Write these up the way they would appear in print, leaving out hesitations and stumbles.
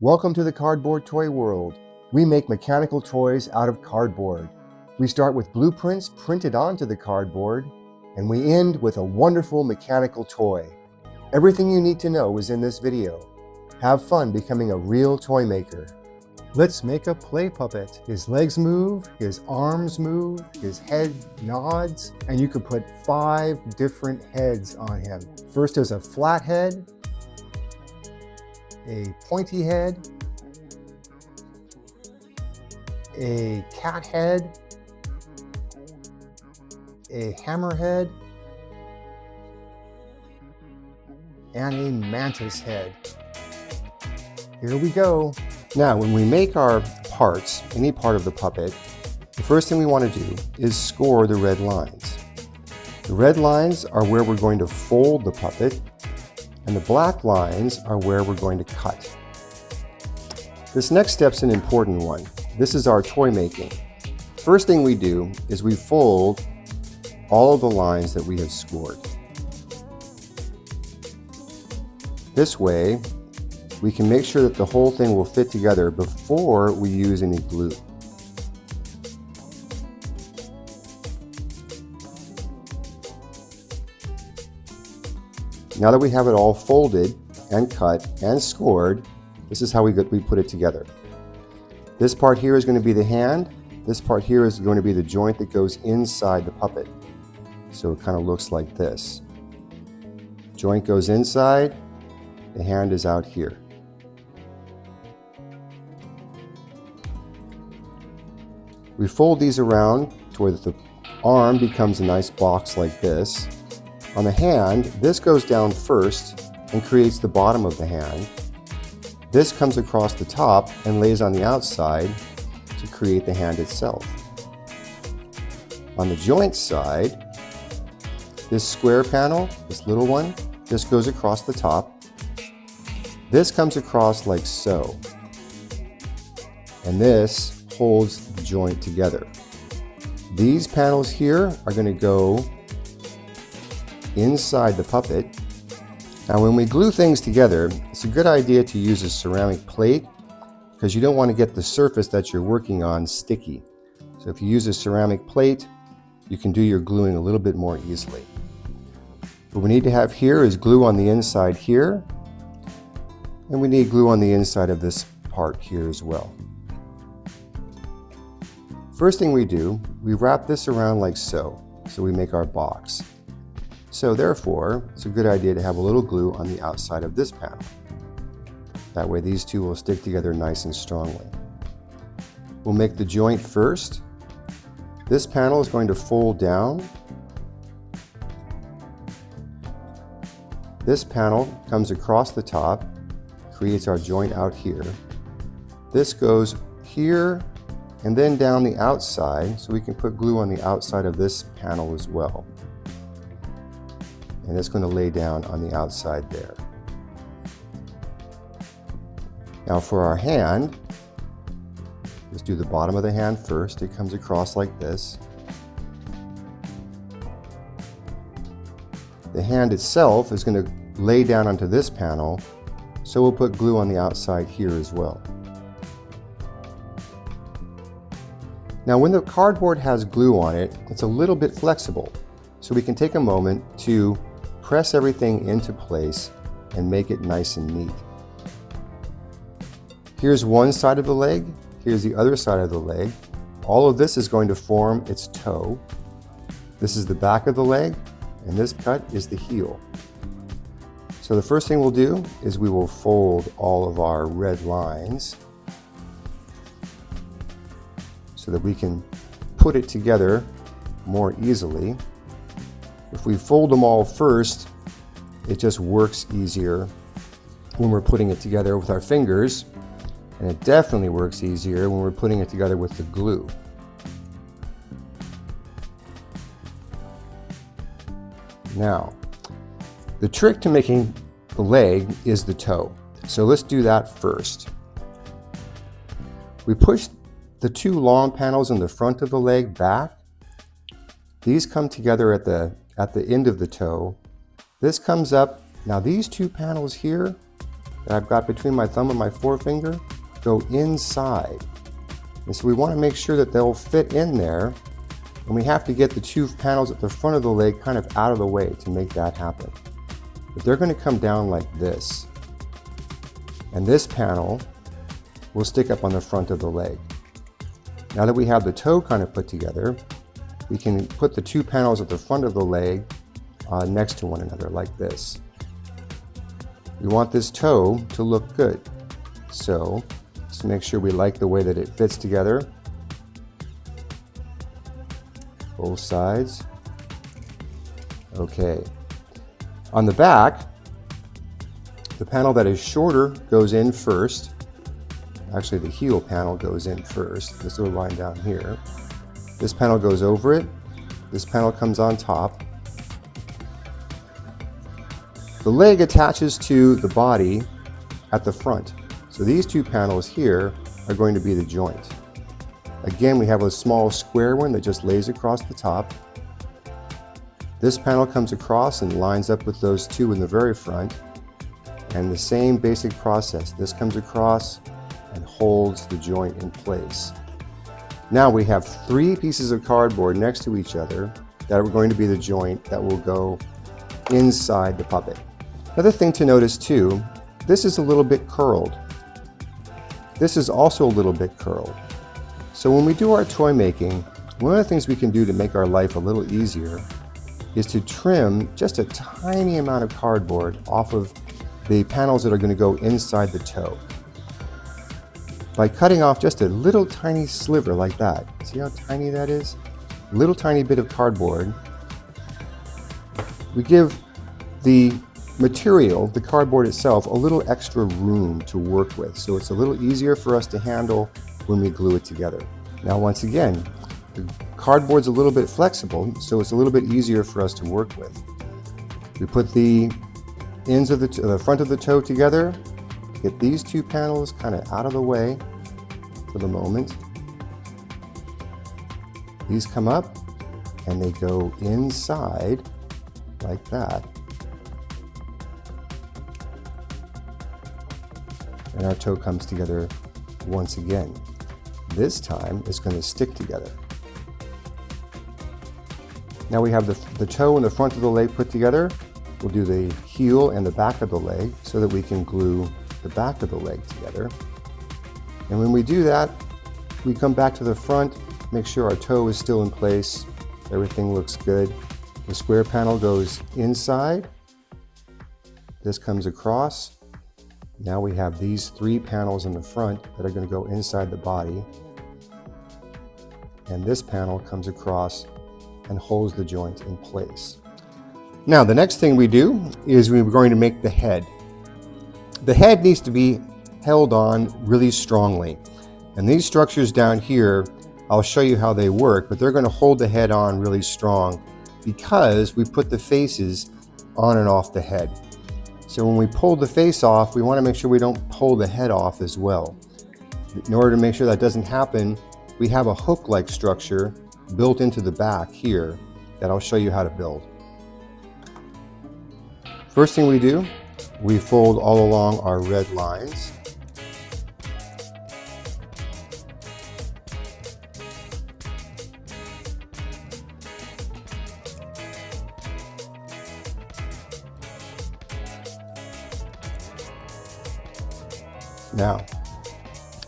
Welcome to the cardboard toy world. We make mechanical toys out of cardboard. We start with blueprints printed onto the cardboard, and we end with a wonderful mechanical toy. Everything you need to know is in this video. Have fun becoming a real toy maker. Let's make a play puppet. His legs move, his arms move, his head nods, and you could put 5 different heads on him. First is a flat head, a pointy head, a cat head, a hammerhead, and a mantis head. Here we go. Now, when we make our parts, any part of the puppet, the first thing we want to do is score the red lines. The red lines are where we're going to fold the puppet, and the black lines are where we're going to cut. This next step's an important one. This is our toy making. First thing we do is we fold all of the lines that we have scored. This way, we can make sure that the whole thing will fit together before we use any glue. Now that we have it all folded and cut and scored, this is how we put it together. This part here is going to be the hand. This part here is going to be the joint that goes inside the puppet. So it kind of looks like this. Joint goes inside, the hand is out here. We fold these around to where the arm becomes a nice box like this. On the hand, this goes down first and creates the bottom of the hand. This comes across the top and lays on the outside to create the hand itself. On the joint side, this square panel, this little one, this goes across the top. This comes across like so. And this holds the joint together. These panels here are going to go inside the puppet. Now when we glue things together, it's a good idea to use a ceramic plate because you don't want to get the surface that you're working on sticky. So if you use a ceramic plate, you can do your gluing a little bit more easily. What we need to have here is glue on the inside here, and we need glue on the inside of this part here as well. First thing we do, we wrap this around like so we make our box. So therefore, it's a good idea to have a little glue on the outside of this panel. That way these two will stick together nice and strongly. We'll make the joint first. This panel is going to fold down. This panel comes across the top, creates our joint out here. This goes here and then down the outside, so we can put glue on the outside of this panel as well. And it's going to lay down on the outside there. Now for our hand, let's do the bottom of the hand first. It comes across like this. The hand itself is going to lay down onto this panel, so we'll put glue on the outside here as well. Now when the cardboard has glue on it, it's a little bit flexible, so we can take a moment to press everything into place and make it nice and neat. Here's one side of the leg, here's the other side of the leg. All of this is going to form its toe. This is the back of the leg, and this cut is the heel. So the first thing we'll do is we will fold all of our red lines so that we can put it together more easily. If we fold them all first, it just works easier when we're putting it together with our fingers, and it definitely works easier when we're putting it together with the glue. Now, the trick to making the leg is the toe. So let's do that first. We push the 2 long panels in the front of the leg back. These come together at the end of the toe. This comes up. Now these 2 panels here, that I've got between my thumb and my forefinger go inside. And so we want to make sure that they'll fit in there, and we have to get the two panels at the front of the leg kind of out of the way to make that happen. But they're going to come down like this. And this panel will stick up on the front of the leg. Now that we have the toe kind of put together, we can put the two panels at the front of the leg next to one another like this. We want this toe to look good. So just make sure we like the way that it fits together. Both sides. Okay. On the back, the panel that is shorter goes in first. Actually, the heel panel goes in first, this little line down here. This panel goes over it. This panel comes on top. The leg attaches to the body at the front. So these two panels here are going to be the joint. Again, we have a small square one that just lays across the top. This panel comes across and lines up with those two in the very front. And the same basic process. This comes across and holds the joint in place. Now we have three pieces of cardboard next to each other that are going to be the joint that will go inside the puppet. Another thing to notice too, this is a little bit curled. This is also a little bit curled. So when we do our toy making, one of the things we can do to make our life a little easier is to trim just a tiny amount of cardboard off of the panels that are going to go inside the toe. By cutting off just a little tiny sliver like that. See how tiny that is? A little tiny bit of cardboard. We give the material, the cardboard itself, a little extra room to work with, so it's a little easier for us to handle when we glue it together. Now once again, the cardboard's a little bit flexible, so it's a little bit easier for us to work with. We put the ends of the front of the toe together, get these two panels kind of out of the way for the moment. These come up and they go inside like that. And our toe comes together once again. This time it's going to stick together. Now we have the toe and the front of the leg put together. We'll do the heel and the back of the leg so that we can glue the back of the leg together. And when we do that, we come back to the front, make sure our toe is still in place, everything looks good. The square panel goes inside, this comes across. Now we have these three panels in the front that are going to go inside the body. And this panel comes across and holds the joint in place. Now the next thing we do is we're going to make the head. The head needs to be held on really strongly. And these structures down here, I'll show you how they work, but they're going to hold the head on really strong because we put the faces on and off the head. So when we pull the face off, we want to make sure we don't pull the head off as well. In order to make sure that doesn't happen, we have a hook-like structure built into the back here that I'll show you how to build. First thing we do, we fold all along our red lines. Now,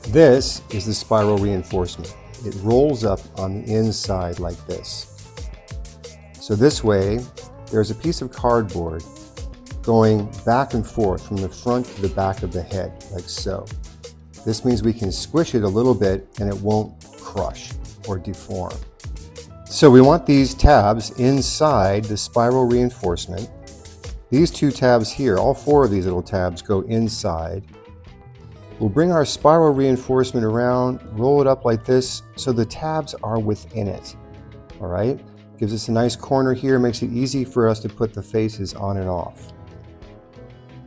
this is the spiral reinforcement. It rolls up on the inside like this. So this way, there's a piece of cardboard going back and forth from the front to the back of the head, like so. This means we can squish it a little bit and it won't crush or deform. So we want these tabs inside the spiral reinforcement. These two tabs here, all four of these little tabs go inside. We'll bring our spiral reinforcement around, roll it up like this so the tabs are within it. All right? Gives us a nice corner here, makes it easy for us to put the faces on and off.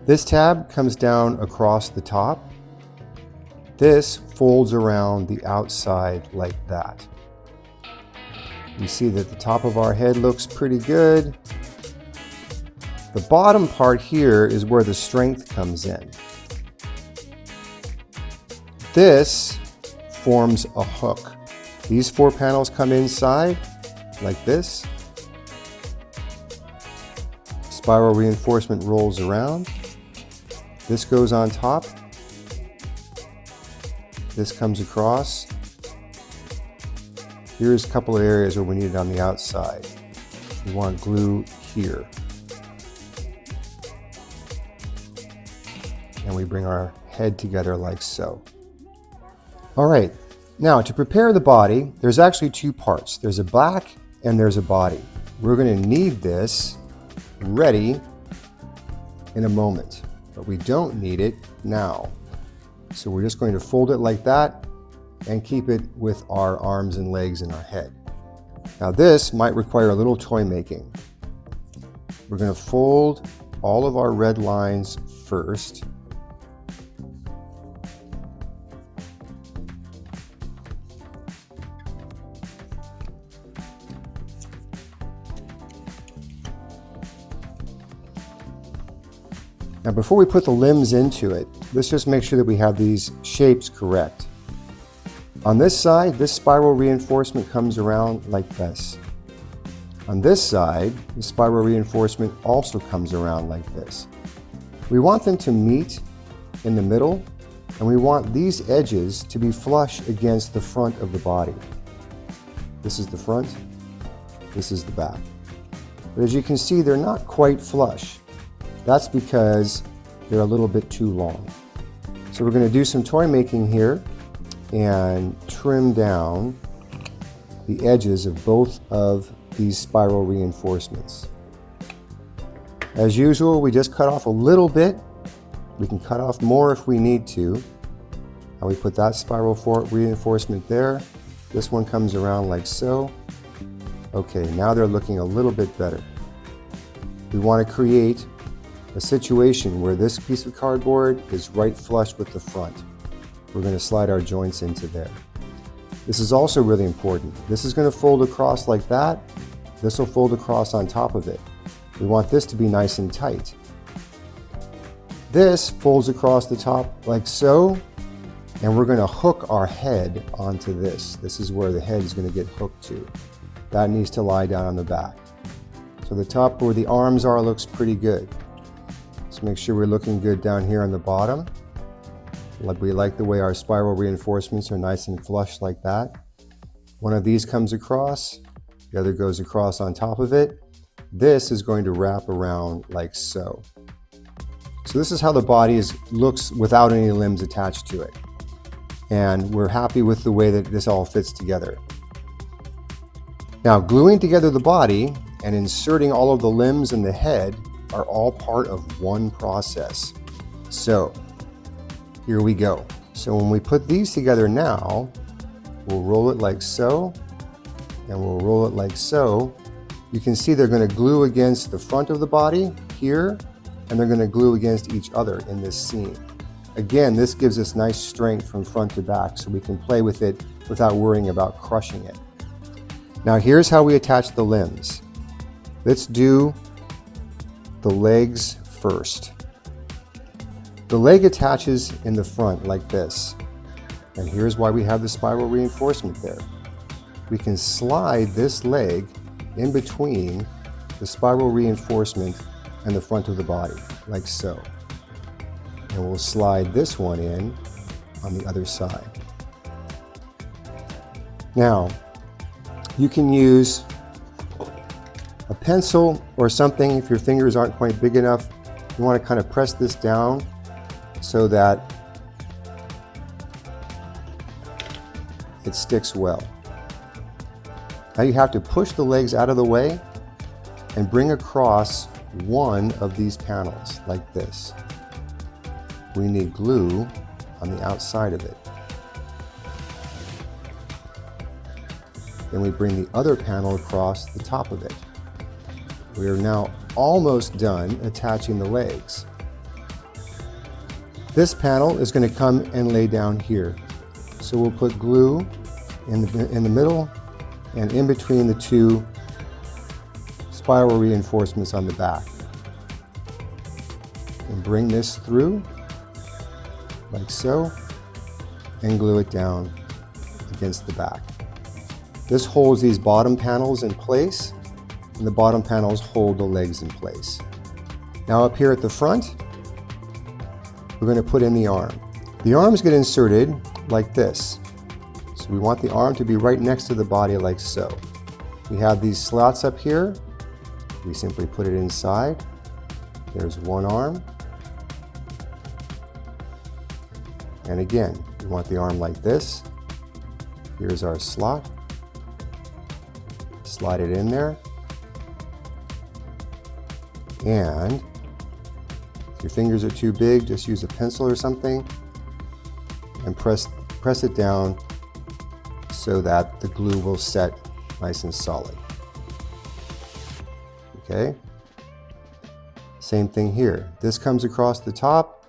This tab comes down across the top. This folds around the outside like that. You see that the top of our head looks pretty good. The bottom part here is where the strength comes in. This forms a hook. These 4 panels come inside like this. Spiral reinforcement rolls around. This goes on top. This comes across. Here's a couple of areas where we need it on the outside. We want glue here. And we bring our head together like so. All right, now to prepare the body, there's actually 2 parts. There's a back and there's a body. We're going to need this ready in a moment, but we don't need it now. So we're just going to fold it like that and keep it with our arms and legs and our head. Now this might require a little toy making. We're going to fold all of our red lines first. Now before we put the limbs into it, let's just make sure that we have these shapes correct. On this side, this spiral reinforcement comes around like this. On this side, the spiral reinforcement also comes around like this. We want them to meet in the middle, and we want these edges to be flush against the front of the body. This is the front, this is the back. But as you can see, they're not quite flush. That's because they're a little bit too long. So we're going to do some toy making here and trim down the edges of both of these spiral reinforcements. As usual, we just cut off a little bit. We can cut off more if we need to. And we put that spiral reinforcement there. This one comes around like so. Okay, now they're looking a little bit better. We want to create a situation where this piece of cardboard is right flush with the front. We're going to slide our joints into there. This is also really important. This is going to fold across like that. This will fold across on top of it. We want this to be nice and tight. This folds across the top like so, and we're going to hook our head onto this. This is where the head is going to get hooked to. That needs to lie down on the back. So the top where the arms are looks pretty good. Let's make sure we're looking good down here on the bottom. We like the way our spiral reinforcements are nice and flush like that. One of these comes across, the other goes across on top of it. This is going to wrap around like so. So this is how the body looks without any limbs attached to it. And we're happy with the way that this all fits together. Now, gluing together the body and inserting all of the limbs and the head are all part of one process. So here we go. So when we put these together now, we'll roll it like so, and we'll roll it like so. You can see they're going to glue against the front of the body here, and they're going to glue against each other in this seam. Again, this gives us nice strength from front to back, so we can play with it without worrying about crushing it. Now here's how we attach the limbs. Let's do the legs first. The leg attaches in the front like this. And here's why we have the spiral reinforcement there. We can slide this leg in between the spiral reinforcement and the front of the body, like so. And we'll slide this one in on the other side. Now, you can use a pencil or something if your fingers aren't quite big enough. You want to kind of press this down so that it sticks well. Now you have to push the legs out of the way and bring across one of these panels like this. We need glue on the outside of it. Then we bring the other panel across the top of it. We are now almost done attaching the legs. This panel is going to come and lay down here. So we'll put glue in the middle and in between the two spiral reinforcements on the back. And bring this through like so, and glue it down against the back. This holds these bottom panels in place, and the bottom panels hold the legs in place. Now up here at the front, we're going to put in the arm. The arms get inserted like this. So we want the arm to be right next to the body like so. We have these slots up here. We simply put it inside. There's one arm. And again, we want the arm like this. Here's our slot. Slide it in there. And if your fingers are too big, just use a pencil or something and press it down so that the glue will set nice and solid. Okay? Same thing here. This comes across the top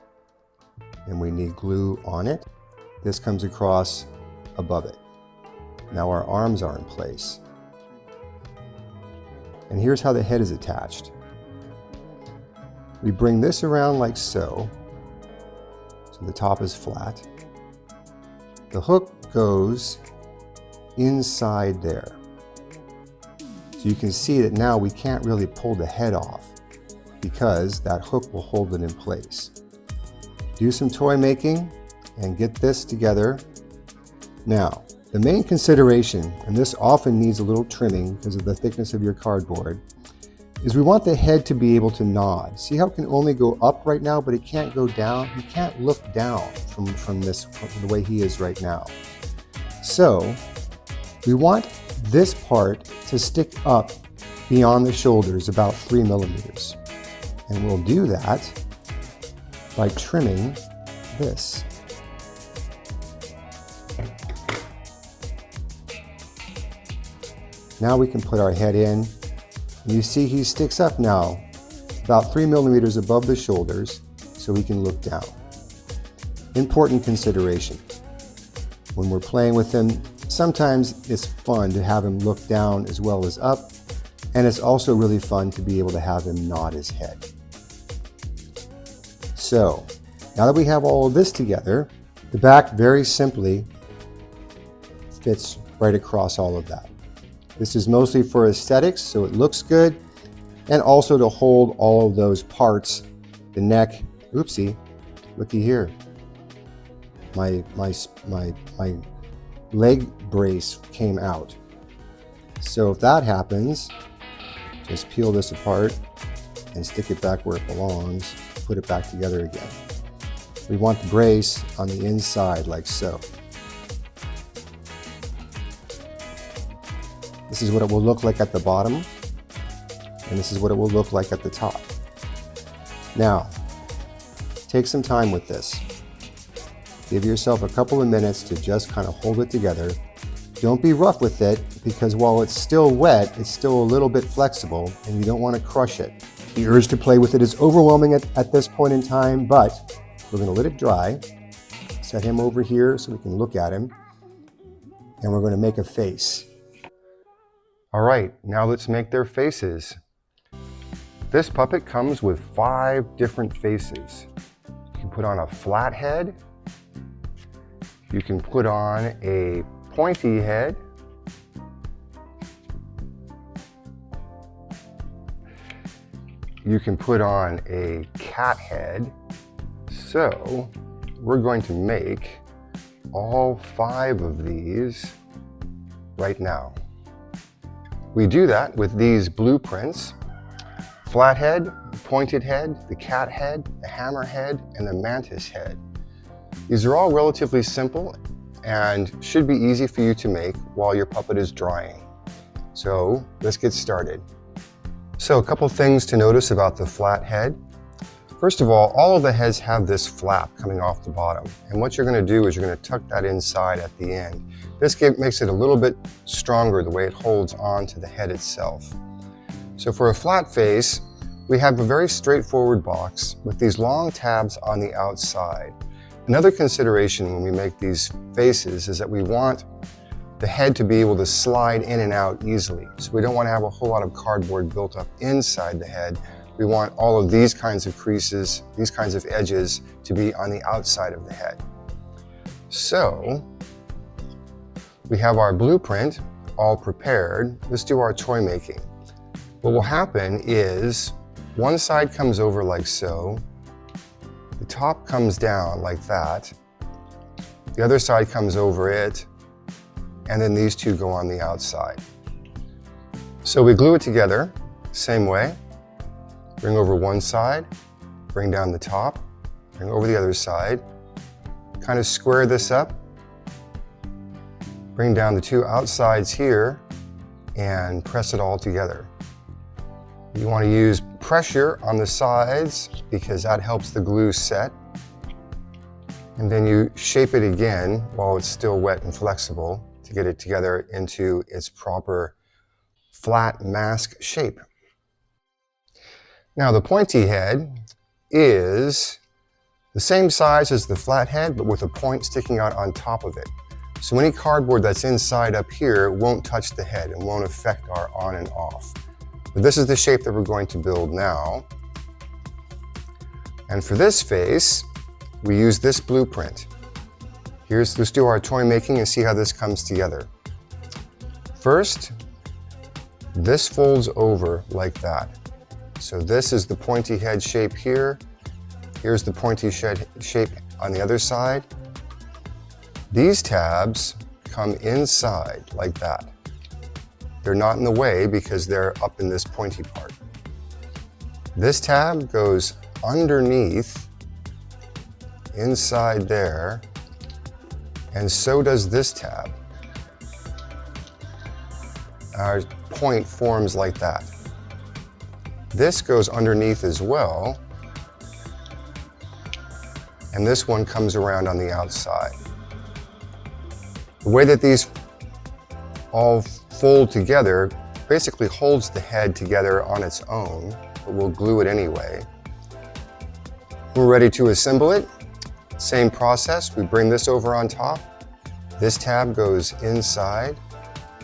and we need glue on it. This comes across above it. Now our arms are in place. And here's how the head is attached. We bring this around like so the top is flat. The hook goes inside there. So you can see that now we can't really pull the head off because that hook will hold it in place. Do some toy making and get this together. Now, the main consideration, and this often needs a little trimming because of the thickness of your cardboard, is we want the head to be able to nod. See how it can only go up right now, but it can't go down? He can't look down from the way he is right now. So we want this part to stick up beyond the shoulders about 3 millimeters. And we'll do that by trimming this. Now we can put our head in. You see he sticks up now about 3 millimeters above the shoulders so we can look down. Important consideration. When we're playing with him, sometimes it's fun to have him look down as well as up, and it's also really fun to be able to have him nod his head. So, now that we have all of this together, the back very simply fits right across all of that. This is mostly for aesthetics, so it looks good, and also to hold all of those parts, the neck. Oopsie, looky here. My leg brace came out. So if that happens, just peel this apart and stick it back where it belongs, put it back together again. We want the brace on the inside like so. This is what it will look like at the bottom, and this is what it will look like at the top. Now, take some time with this. Give yourself a couple of minutes to just kind of hold it together. Don't be rough with it, because while it's still wet, it's still a little bit flexible, and you don't want to crush it. The urge to play with it is overwhelming at this point in time, but we're going to let it dry. Set him over here so we can look at him, and we're going to make a face. All right, now let's make their faces. This puppet comes with 5 different faces. You can put on a flat head. You can put on a pointy head. You can put on a cat head. So we're going to make all 5 of these right now. We do that with these blueprints: flat head, pointed head, the cat head, the hammer head, and the mantis head. These are all relatively simple and should be easy for you to make while your puppet is drying. So let's get started. So a couple things to notice about the flat head. First of all of the heads have this flap coming off the bottom. And what you're going to do is you're going to tuck that inside at the end. This makes it a little bit stronger the way it holds on to the head itself. So for a flat face, we have a very straightforward box with these long tabs on the outside. Another consideration when we make these faces is that we want the head to be able to slide in and out easily. So we don't want to have a whole lot of cardboard built up inside the head. We want all of these kinds of creases, these kinds of edges to be on the outside of the head. So we have our blueprint all prepared. Let's do our toy making. What will happen is one side comes over like so, the top comes down like that, the other side comes over it, and then these two go on the outside. So we glue it together, same way. Bring over one side, bring down the top, bring over the other side, kind of square this up, bring down the two outsides here, and press it all together. You want to use pressure on the sides because that helps the glue set. And then you shape it again while it's still wet and flexible to get it together into its proper flat mask shape. Now the pointy head is the same size as the flat head, but with a point sticking out on top of it. So any cardboard that's inside up here won't touch the head and won't affect our on and off. But this is the shape that we're going to build now. And for this face, we use this blueprint. Let's do our toy making and see how this comes together. First, this folds over like that. So this is the pointy head shape here. Here's the pointy head shape on the other side. These tabs come inside like that. They're not in the way because they're up in this pointy part. This tab goes underneath, inside there, and so does this tab. Our point forms like that. This goes underneath as well, and this one comes around on the outside. The way that these all fold together basically holds the head together on its own, but we'll glue it anyway. We're ready to assemble it. Same process, we bring this over on top. This tab goes inside,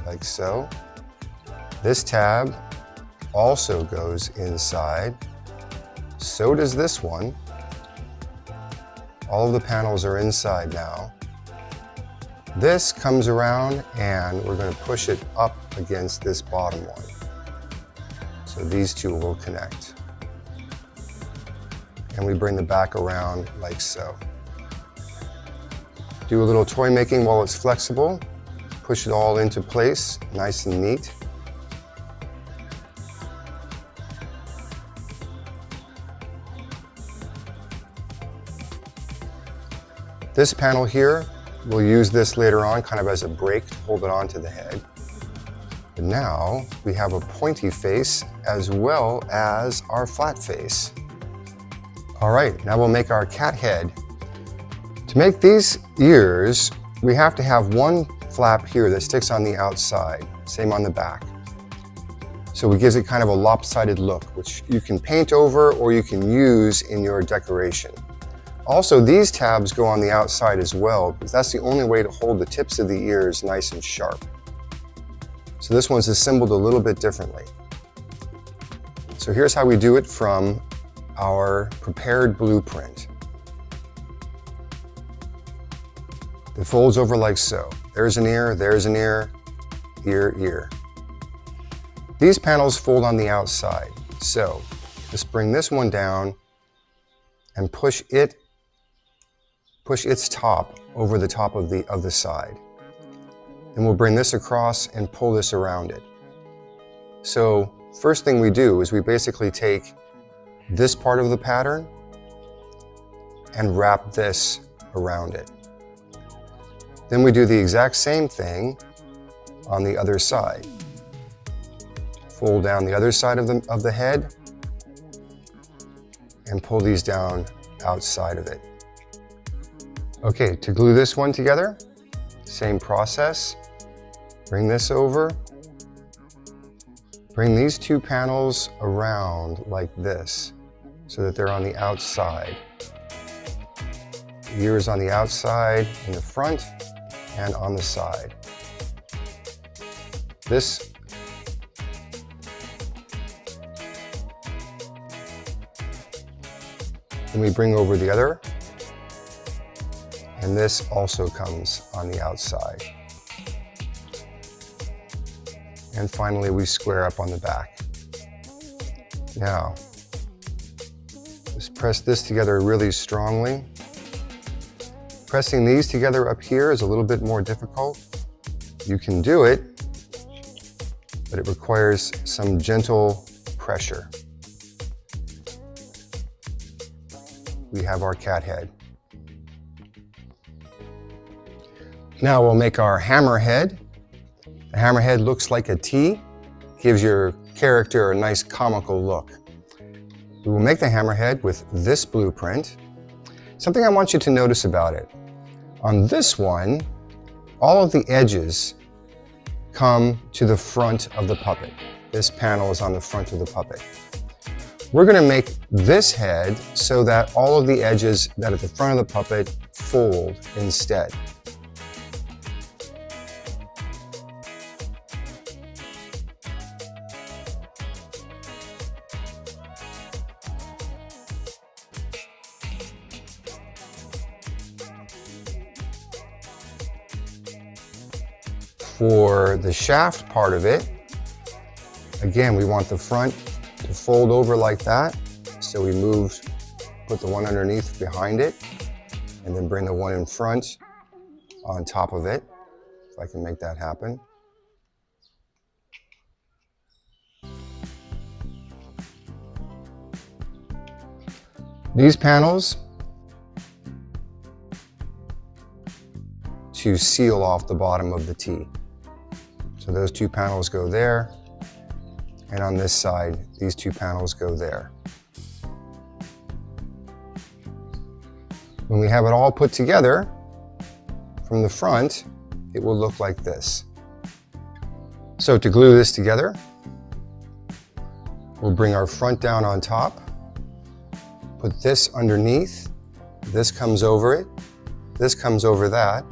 like so. This tab also goes inside. So does this one. All of the panels are inside now. This comes around and we're going to push it up against this bottom one. So these two will connect. And we bring the back around like so. Do a little toy making while it's flexible. Push it all into place, nice and neat. This panel here, we'll use this later on kind of as a brake to hold it onto the head. But now we have a pointy face as well as our flat face. All right, now we'll make our cat head. To make these ears, we have to have one flap here that sticks on the outside, same on the back. So it gives it kind of a lopsided look, which you can paint over or you can use in your decoration. Also, these tabs go on the outside as well, because that's the only way to hold the tips of the ears nice and sharp. So this one's assembled a little bit differently. So here's how we do it from our prepared blueprint. It folds over like so. There's an ear, ear, ear. These panels fold on the outside. So let's bring this one down and push its top over the top of the side. Then we'll bring this across and pull this around it. So first thing we do is we basically take this part of the pattern and wrap this around it. Then we do the exact same thing on the other side. Fold down the other side of the head and pull these down outside of it. Okay, to glue this one together, same process. Bring this over. Bring these two panels around like this so that they're on the outside. The ear is on the outside, in the front, and on the side. This then we bring over the other And this also comes on the outside. And finally, we square up on the back. Now, just press this together really strongly. Pressing these together up here is a little bit more difficult. You can do it, but it requires some gentle pressure. We have our cat head. Now we'll make our hammerhead. The hammerhead looks like a T, gives your character a nice comical look. We will make the hammerhead with this blueprint. Something I want you to notice about it. On this one, all of the edges come to the front of the puppet. This panel is on the front of the puppet. We're going to make this head so that all of the edges that are at the front of the puppet fold instead. For the shaft part of it, again, we want the front to fold over like that. So we put the one underneath behind it, and then bring the one in front on top of it, if I can make that happen. These panels to seal off the bottom of the T. So those two panels go there, and on this side, these two panels go there. When we have it all put together, from the front, it will look like this. So to glue this together, we'll bring our front down on top, put this underneath, this comes over it, this comes over that,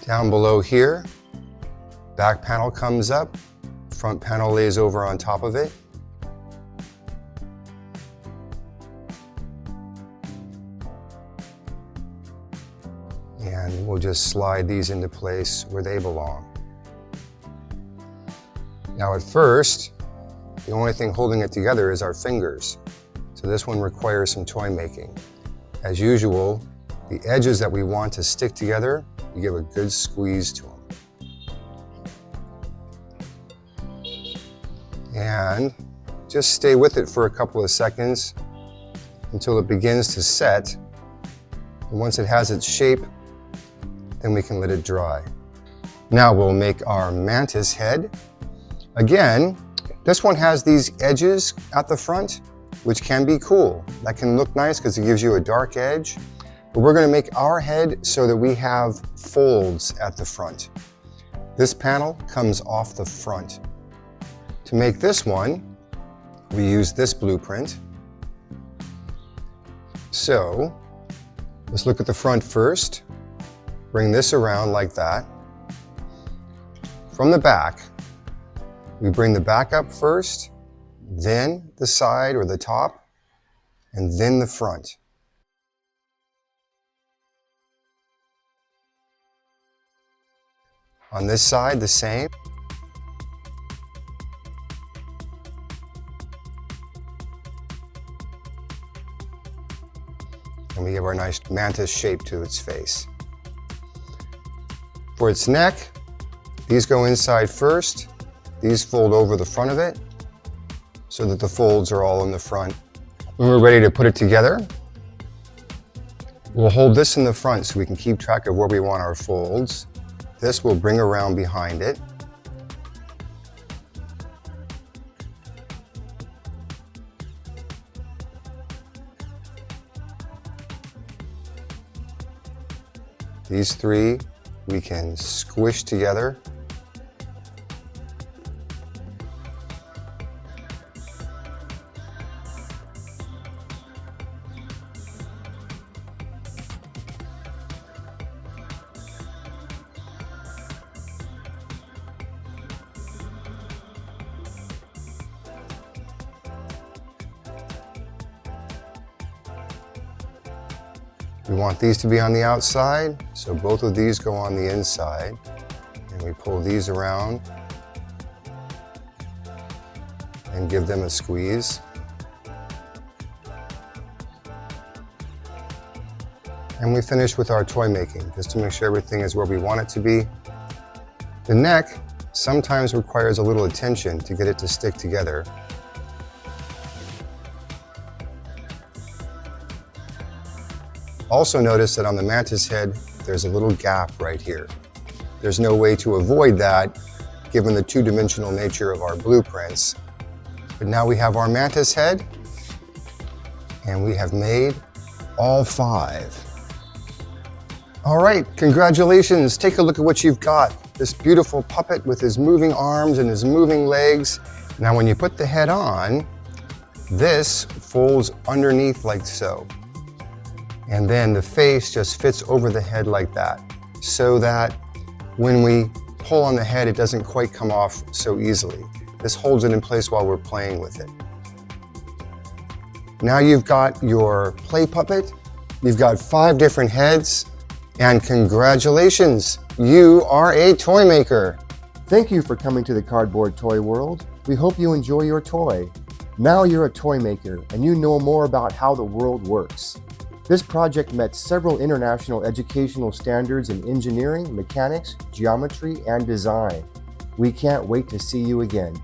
down below here, back panel comes up, front panel lays over on top of it. And we'll just slide these into place where they belong. Now at first, the only thing holding it together is our fingers. So this one requires some toy making. As usual, the edges that we want to stick together, you give a good squeeze to them. And just stay with it for a couple of seconds until it begins to set. And once it has its shape, then we can let it dry. Now we'll make our Mantis head. Again, this one has these edges at the front, which can be cool. That can look nice because it gives you a dark edge. But we're going to make our head so that we have folds at the front. This panel comes off the front. To make this one, we use this blueprint. So let's look at the front first. Bring this around like that. From the back, we bring the back up first, then the side or the top, and then the front. On this side, the same. And we give our nice mantis shape to its face. For its neck, these go inside first. These fold over the front of it so that the folds are all in the front. When we're ready to put it together, we'll hold this in the front so we can keep track of where we want our folds. This will bring around behind it. These three we can squish together. We want these to be on the outside, so both of these go on the inside. And we pull these around and give them a squeeze. And we finish with our toy making, just to make sure everything is where we want it to be. The neck sometimes requires a little attention to get it to stick together. Also notice that on the Mantis head, there's a little gap right here. There's no way to avoid that, given the two-dimensional nature of our blueprints. But now we have our Mantis head, and we have made all 5. All right, congratulations. Take a look at what you've got. This beautiful puppet with his moving arms and his moving legs. Now when you put the head on, this folds underneath like so. And then the face just fits over the head like that, so that when we pull on the head, it doesn't quite come off so easily. This holds it in place while we're playing with it. Now you've got your play puppet, you've got 5 different heads, and congratulations, you are a toy maker. Thank you for coming to the Cardboard Toy World. We hope you enjoy your toy. Now you're a toy maker and you know more about how the world works. This project met several international educational standards in engineering, mechanics, geometry, and design. We can't wait to see you again.